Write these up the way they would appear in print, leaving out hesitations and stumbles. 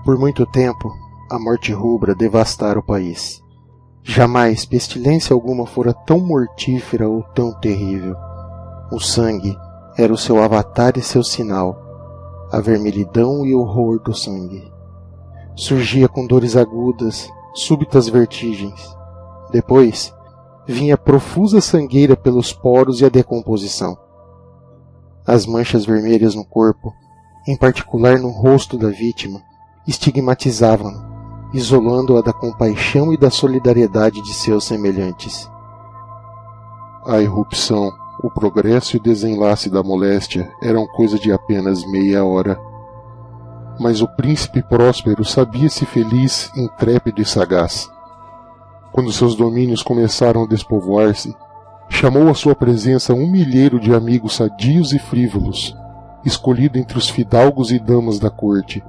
Por muito tempo, a morte rubra devastara o país. Jamais pestilência alguma fora tão mortífera ou tão terrível. O sangue era o seu avatar e seu sinal, a vermelhidão e horror do sangue. Surgia com dores agudas, súbitas vertigens. Depois, vinha profusa sangueira pelos poros e a decomposição. As manchas vermelhas no corpo, em particular no rosto da vítima, estigmatizavam-no, isolando-a da compaixão e da solidariedade de seus semelhantes. A irrupção, o progresso e o desenlace da moléstia eram coisa de apenas meia hora. Mas o príncipe Próspero sabia-se feliz, intrépido e sagaz. Quando seus domínios começaram a despovoar-se, chamou à sua presença um milheiro de amigos sadios e frívolos, escolhido entre os fidalgos e damas da corte,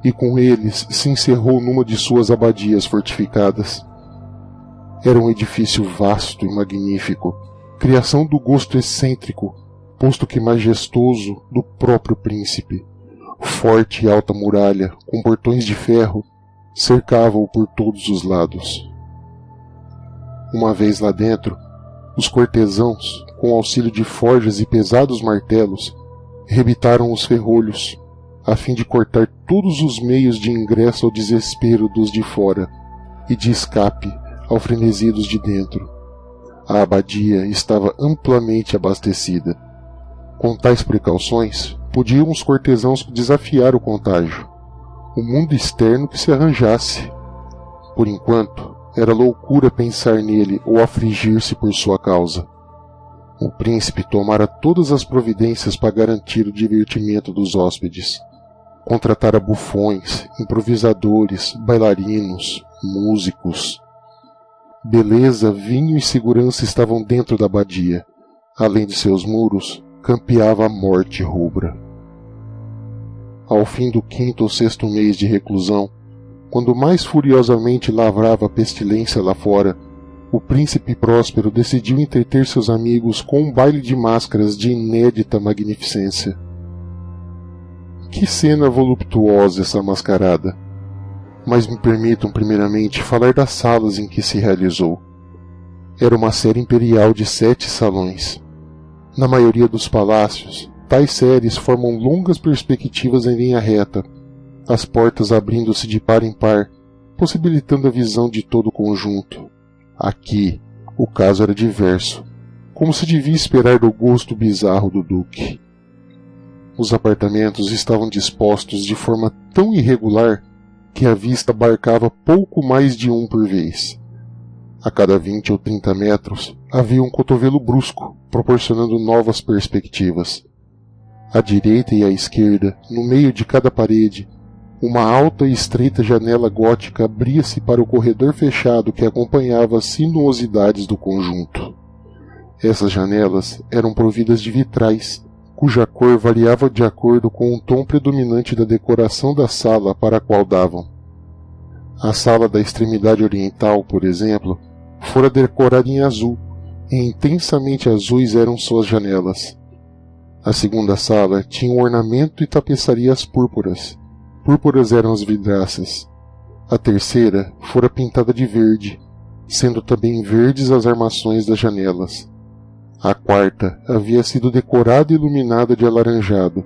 e com eles se encerrou numa de suas abadias fortificadas. Era um edifício vasto e magnífico, criação do gosto excêntrico, posto que majestoso, do próprio príncipe. Forte e alta muralha, com portões de ferro, cercava-o por todos os lados. Uma vez lá dentro, os cortesãos, com auxílio de forjas e pesados martelos, rebitaram os ferrolhos, a fim de cortar todos os meios de ingresso ao desespero dos de fora e de escape ao frenesi dos de dentro. A abadia estava amplamente abastecida. Com tais precauções, podiam os cortesãos desafiar o contágio. O mundo externo que se arranjasse. Por enquanto, era loucura pensar nele ou afligir-se por sua causa. O príncipe tomara todas as providências para garantir o divertimento dos hóspedes. Contratara bufões, improvisadores, bailarinos, músicos. Beleza, vinho e segurança estavam dentro da abadia. Além de seus muros, campeava a morte rubra. Ao fim do 5º ou 6º mês de reclusão, quando mais furiosamente lavrava a pestilência lá fora, o príncipe Próspero decidiu entreter seus amigos com um baile de máscaras de inédita magnificência. Que cena voluptuosa essa mascarada! Mas me permitam primeiramente falar das salas em que se realizou. Era uma série imperial de 7 salões. Na maioria dos palácios, tais séries formam longas perspectivas em linha reta, as portas abrindo-se de par em par, possibilitando a visão de todo o conjunto. Aqui, o caso era diverso, como se devia esperar do gosto bizarro do duque. Os apartamentos estavam dispostos de forma tão irregular que a vista abarcava pouco mais de um por vez. A cada 20 ou 30 metros havia um cotovelo brusco, proporcionando novas perspectivas. À direita e à esquerda, no meio de cada parede, uma alta e estreita janela gótica abria-se para o corredor fechado que acompanhava as sinuosidades do conjunto. Essas janelas eram providas de vitrais, cuja cor variava de acordo com o tom predominante da decoração da sala para a qual davam. A sala da extremidade oriental, por exemplo, fora decorada em azul, e intensamente azuis eram suas janelas. A segunda sala tinha um ornamento e tapeçarias púrpuras. Púrpuras eram as vidraças. A terceira fora pintada de verde, sendo também verdes as armações das janelas. A quarta havia sido decorada e iluminada de alaranjado.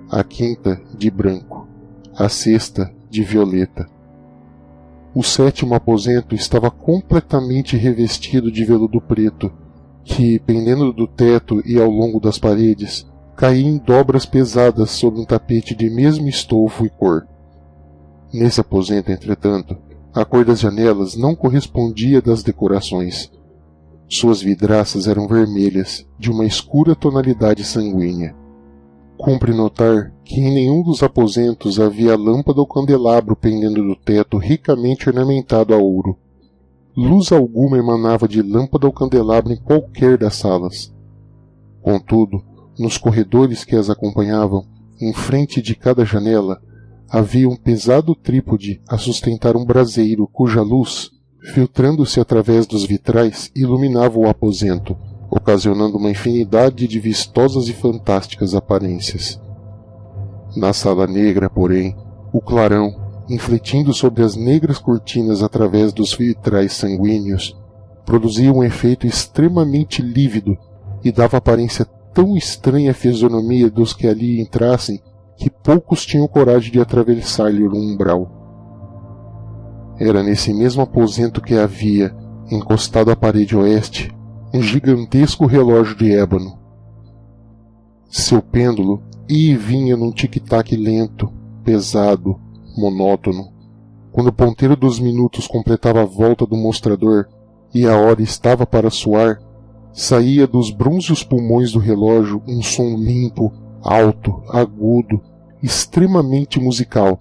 A quinta, de branco. A sexta, de violeta. O 7º aposento estava completamente revestido de veludo preto, que, pendendo do teto e ao longo das paredes, caía em dobras pesadas sob um tapete de mesmo estofo e cor. Nesse aposento, entretanto, a cor das janelas não correspondia das decorações. Suas vidraças eram vermelhas, de uma escura tonalidade sanguínea. Cumpre notar que em nenhum dos aposentos havia lâmpada ou candelabro pendendo do teto ricamente ornamentado a ouro. Luz alguma emanava de lâmpada ou candelabro em qualquer das salas. Contudo, nos corredores que as acompanhavam, em frente de cada janela, havia um pesado trípode a sustentar um braseiro cuja luz, filtrando-se através dos vitrais, iluminava o aposento, ocasionando uma infinidade de vistosas e fantásticas aparências. Na sala negra, porém, o clarão, infletindo sobre as negras cortinas através dos vitrais sanguíneos, produzia um efeito extremamente lívido e dava aparência tão estranha à fisionomia dos que ali entrassem que poucos tinham coragem de atravessar-lhe o umbral. Era nesse mesmo aposento que havia, encostado à parede oeste, um gigantesco relógio de ébano. Seu pêndulo ia e vinha num tic-tac lento, pesado, monótono. Quando o ponteiro dos minutos completava a volta do mostrador e a hora estava para soar, saía dos brônzeos pulmões do relógio um som limpo, alto, agudo, extremamente musical,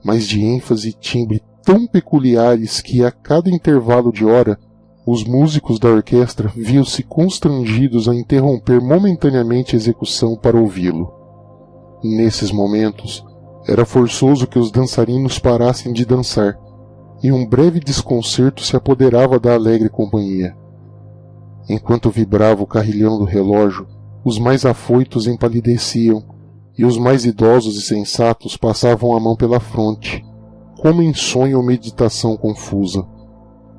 mas de ênfase e timbre tão peculiares que a cada intervalo de hora os músicos da orquestra viam-se constrangidos a interromper momentaneamente a execução para ouvi-lo. Nesses momentos, era forçoso que os dançarinos parassem de dançar, e um breve desconcerto se apoderava da alegre companhia. Enquanto vibrava o carrilhão do relógio, os mais afoitos empalideciam, e os mais idosos e sensatos passavam a mão pela fronte, como em sonho ou meditação confusa.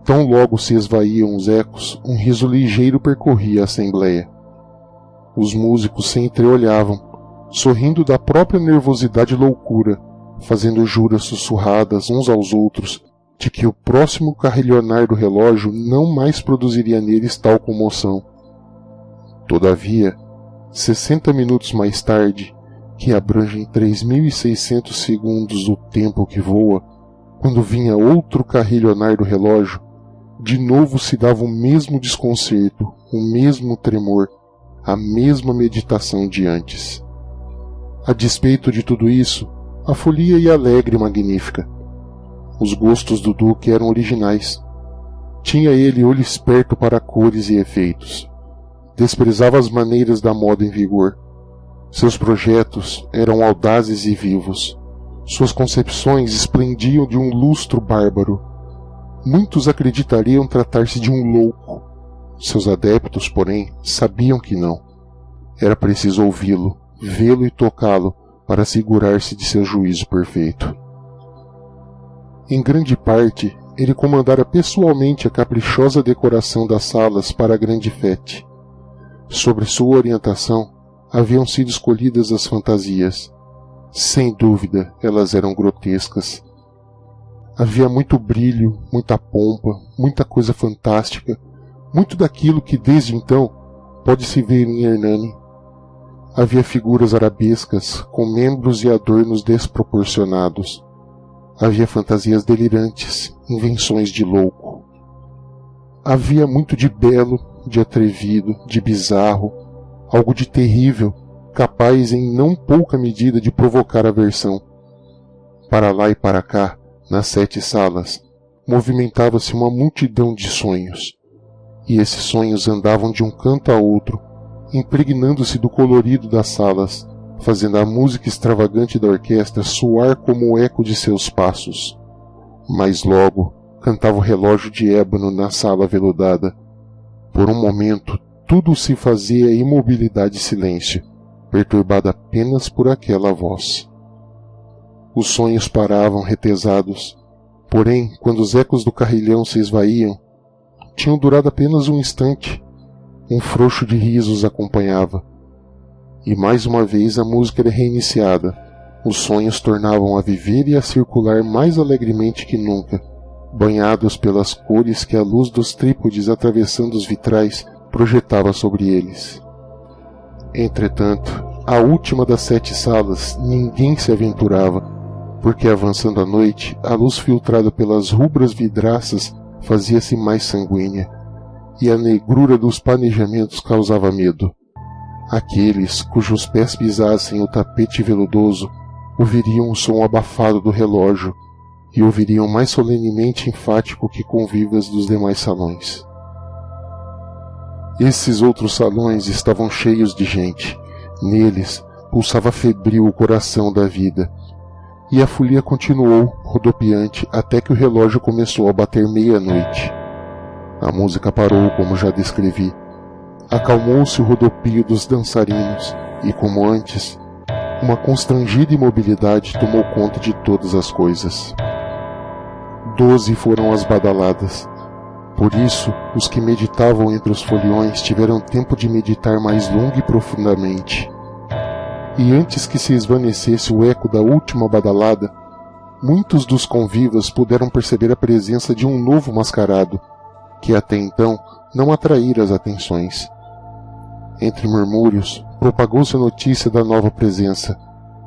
Tão logo se esvaíam os ecos, um riso ligeiro percorria a assembleia. Os músicos se entreolhavam, sorrindo da própria nervosidade e loucura, fazendo juras sussurradas uns aos outros de que o próximo carrilhonar do relógio não mais produziria neles tal comoção. Todavia, 60 minutos mais tarde, que abrangem 3.600 segundos do tempo que voa, quando vinha outro carrilhonar do relógio, de novo se dava o mesmo desconcerto, o mesmo tremor, a mesma meditação de antes. A despeito de tudo isso, a folia ia alegre e magnífica. Os gostos do Duque eram originais. Tinha ele olho esperto para cores e efeitos. Desprezava as maneiras da moda em vigor. Seus projetos eram audazes e vivos. Suas concepções esplendiam de um lustro bárbaro. Muitos acreditariam tratar-se de um louco. Seus adeptos, porém, sabiam que não. Era preciso ouvi-lo, vê-lo e tocá-lo para assegurar-se de seu juízo perfeito. Em grande parte, ele comandara pessoalmente a caprichosa decoração das salas para a grande fête. Sobre sua orientação, haviam sido escolhidas as fantasias. Sem dúvida, elas eram grotescas. Havia muito brilho, muita pompa, muita coisa fantástica, muito daquilo que desde então pode-se ver em Hernani. Havia figuras arabescas, com membros e adornos desproporcionados. Havia fantasias delirantes, invenções de louco. Havia muito de belo, de atrevido, de bizarro, algo de terrível, capaz em não pouca medida de provocar aversão. Para lá e para cá, nas 7 salas, movimentava-se uma multidão de sonhos, e esses sonhos andavam de um canto a outro, impregnando-se do colorido das salas, fazendo a música extravagante da orquestra soar como o eco de seus passos. Mas logo cantava o relógio de ébano na sala veludada. Por um momento, tudo se fazia imobilidade e silêncio, perturbado apenas por aquela voz. Os sonhos paravam retesados, porém, quando os ecos do carrilhão se esvaíam, tinham durado apenas um instante. Um frouxo de risos acompanhava. E mais uma vez a música era reiniciada. Os sonhos tornavam a viver e a circular mais alegremente que nunca, banhados pelas cores que a luz dos trípodes atravessando os vitrais projetava sobre eles. Entretanto, a última das 7 salas ninguém se aventurava, porque avançando a noite, a luz filtrada pelas rubras vidraças fazia-se mais sanguínea, e a negrura dos planejamentos causava medo. Aqueles cujos pés pisassem o tapete veludoso ouviriam o som abafado do relógio e ouviriam mais solenemente enfático que convivas dos demais salões. Esses outros salões estavam cheios de gente. Neles pulsava febril o coração da vida. E a folia continuou, rodopiante, até que o relógio começou a bater meia-noite. A música parou, como já descrevi. Acalmou-se o rodopio dos dançarinos e, como antes, uma constrangida imobilidade tomou conta de todas as coisas. 12 foram as badaladas. Por isso, os que meditavam entre os foliões tiveram tempo de meditar mais longo e profundamente. E antes que se esvanecesse o eco da última badalada, muitos dos convivas puderam perceber a presença de um novo mascarado, que até então não atraíra as atenções. Entre murmúrios, propagou-se a notícia da nova presença.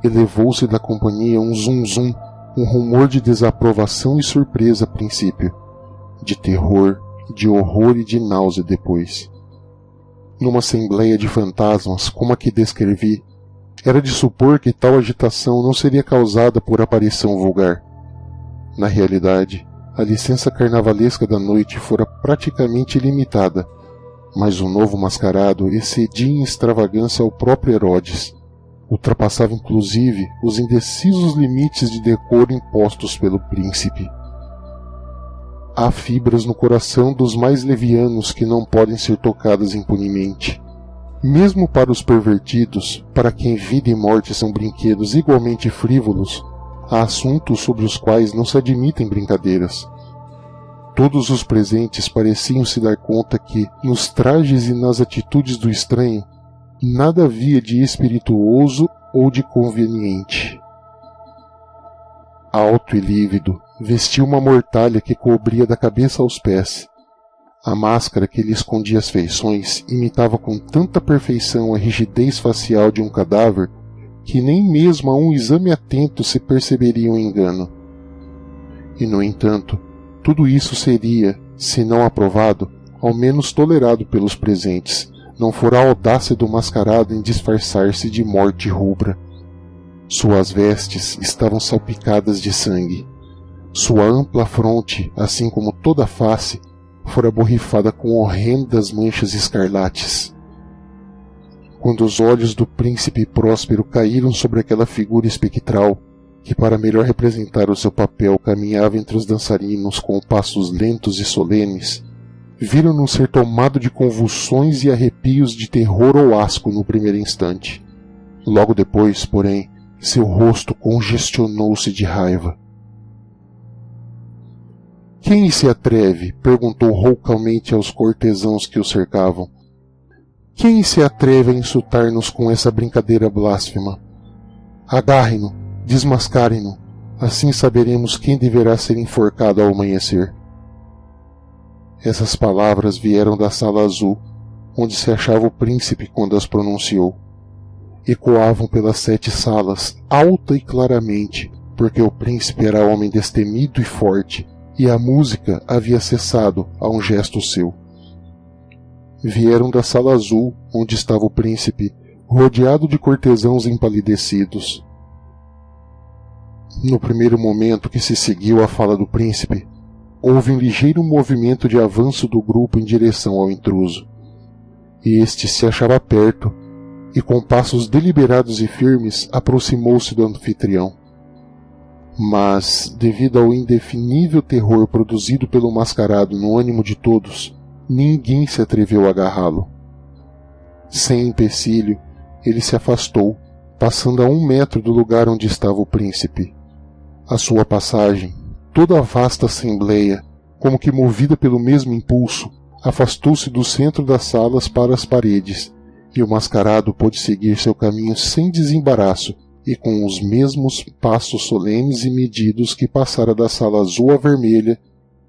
Elevou-se da companhia um zum-zum, um rumor de desaprovação e surpresa a princípio, de terror, de horror e de náusea depois. Numa assembleia de fantasmas como a que descrevi, era de supor que tal agitação não seria causada por aparição vulgar. Na realidade, a licença carnavalesca da noite fora praticamente ilimitada, mas o novo mascarado excedia em extravagância ao próprio Herodes. Ultrapassava inclusive os indecisos limites de decoro impostos pelo príncipe. Há fibras no coração dos mais levianos que não podem ser tocadas impunemente. Mesmo para os pervertidos, para quem vida e morte são brinquedos igualmente frívolos, há assuntos sobre os quais não se admitem brincadeiras. Todos os presentes pareciam se dar conta que, nos trajes e nas atitudes do estranho, nada havia de espirituoso ou de conveniente. Alto e lívido, vestia uma mortalha que cobria da cabeça aos pés. A máscara que lhe escondia as feições imitava com tanta perfeição a rigidez facial de um cadáver que nem mesmo a um exame atento se perceberia um engano. E, no entanto, tudo isso seria, se não aprovado, ao menos tolerado pelos presentes, não fora a audácia do mascarado em disfarçar-se de morte rubra. Suas vestes estavam salpicadas de sangue. Sua ampla fronte, assim como toda a face, fora borrifada com horrendas manchas escarlates. Quando os olhos do príncipe Próspero caíram sobre aquela figura espectral, que para melhor representar o seu papel caminhava entre os dançarinos com passos lentos e solenes, viram-no ser tomado de convulsões e arrepios de terror ou asco no primeiro instante. Logo depois, porém, seu rosto congestionou-se de raiva. "Quem se atreve?" perguntou roucamente aos cortesãos que o cercavam. "Quem se atreve a insultar-nos com essa brincadeira blasfema? Agarrem-no, desmascarem-no, assim saberemos quem deverá ser enforcado ao amanhecer." Essas palavras vieram da sala azul, onde se achava o príncipe quando as pronunciou. Ecoavam pelas 7 salas, alta e claramente, porque o príncipe era homem destemido e forte, e a música havia cessado a um gesto seu. Vieram da sala azul, onde estava o príncipe, rodeado de cortesãos empalidecidos. No primeiro momento que se seguiu à fala do príncipe, houve um ligeiro movimento de avanço do grupo em direção ao intruso. Este se achava perto, e com passos deliberados e firmes aproximou-se do anfitrião. Mas, devido ao indefinível terror produzido pelo mascarado no ânimo de todos, ninguém se atreveu a agarrá-lo. Sem empecilho, ele se afastou, passando a 1 metro do lugar onde estava o príncipe. À sua passagem, toda a vasta assembleia, como que movida pelo mesmo impulso, afastou-se do centro das salas para as paredes, e o mascarado pôde seguir seu caminho sem desembaraço e com os mesmos passos solenes e medidos que passara da sala azul à vermelha,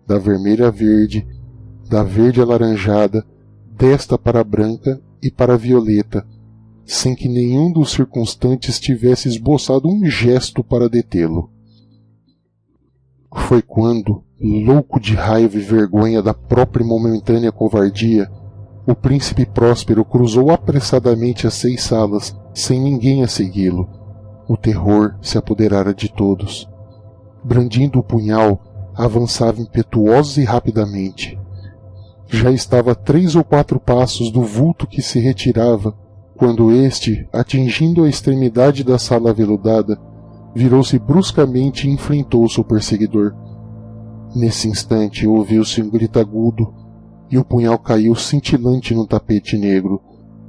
da vermelha à verde, da verde alaranjada, desta para a branca e para a violeta, sem que nenhum dos circunstantes tivesse esboçado um gesto para detê-lo. Foi quando, louco de raiva e vergonha da própria e momentânea covardia, o príncipe Próspero cruzou apressadamente as 6 salas, sem ninguém a segui-lo. O terror se apoderara de todos. Brandindo o punhal, avançava impetuosa e rapidamente. Já estava a 3 ou 4 passos do vulto que se retirava, quando este, atingindo a extremidade da sala aveludada, virou-se bruscamente e enfrentou seu perseguidor. Nesse instante ouviu-se um grito agudo, e o punhal caiu cintilante no tapete negro,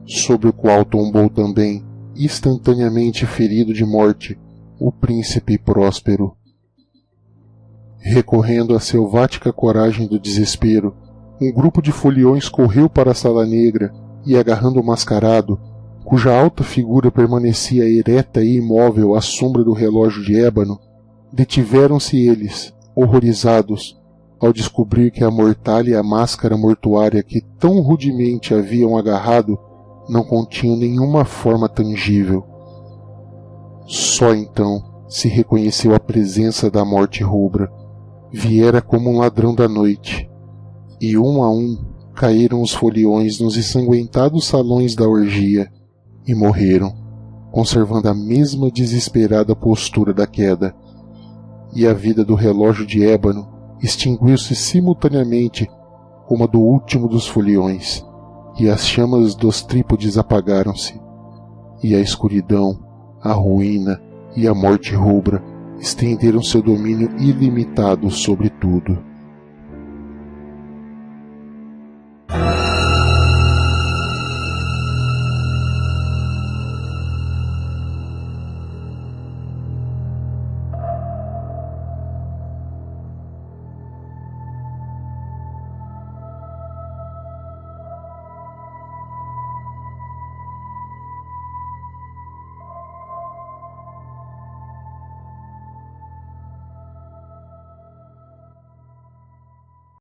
sobre o qual tombou também, instantaneamente ferido de morte, o príncipe Próspero. Recorrendo à selvática coragem do desespero, um grupo de foliões correu para a sala negra e, agarrando o mascarado, cuja alta figura permanecia ereta e imóvel à sombra do relógio de ébano, detiveram-se eles, horrorizados, ao descobrir que a mortalha e a máscara mortuária que tão rudemente haviam agarrado não continham nenhuma forma tangível. Só então se reconheceu a presença da morte rubra. Viera como um ladrão da noite, e um a um caíram os foliões nos ensanguentados salões da orgia e morreram, conservando a mesma desesperada postura da queda. E a vida do relógio de ébano extinguiu-se simultaneamente como a do último dos foliões, e as chamas dos trípodes apagaram-se, e a escuridão, a ruína e a morte rubra estenderam seu domínio ilimitado sobre tudo.